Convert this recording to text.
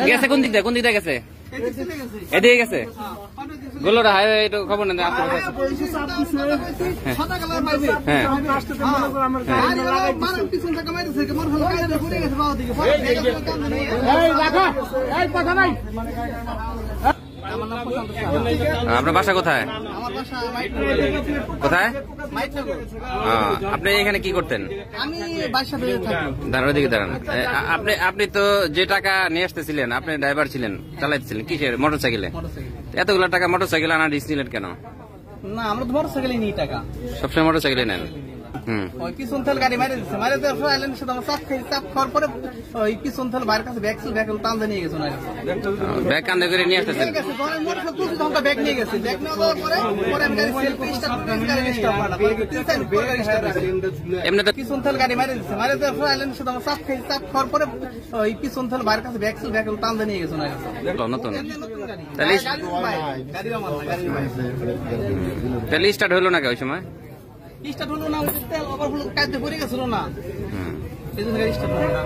গেছে কোন দিক দিয়ে গেছে? এদিকে গেছে গোলটা হাই একটু খবর নেন। আপনার বাসা কোথায়? কোথায়? আপনি এখানে কি করতেন? দাঁড়ান, ওদিকে দাঁড়ান। আপনি তো যে টাকা নিয়ে আসতেছিলেন, আপনি ড্রাইভার ছিলেন, চালাইতেছিলেন কিসের? মোটরসাইকেলে। এতগুলো টাকা মোটরসাইকেল আনা রিস্ক নিলেন কেন? না, আমরা তো মোটরসাইকেলে নিই টাকা, সবসময় মোটরসাইকেলে নেন। পিছন থেকে গাড়ি মারে দিচ্ছে, মারে চাপ খাওয়ার পরে ওই পিছন থেকে বাইরের কাছে ব্যাগ টানতে নিয়ে গেছে, ব্যাগ কান্দে করে নিয়ে আসতেছেন। ব্যাগ নিয়ে গেছে, ব্যাগ নেওয়ার পরে এমনি তো পিছন থেকে গাড়ি মারে দিচ্ছে, মারে চাপ খাওয়ার পরে ওই পিছন থেকে বাইরের কাছে ব্যাগ টানতে নিয়ে গেছে। নতুন তাহলে স্টার্ট হলো না ওই সময়? স্টার্ট হলো না, কাজে পড়ে গেছিল না, এই জন্য স্টার্ট হলো না।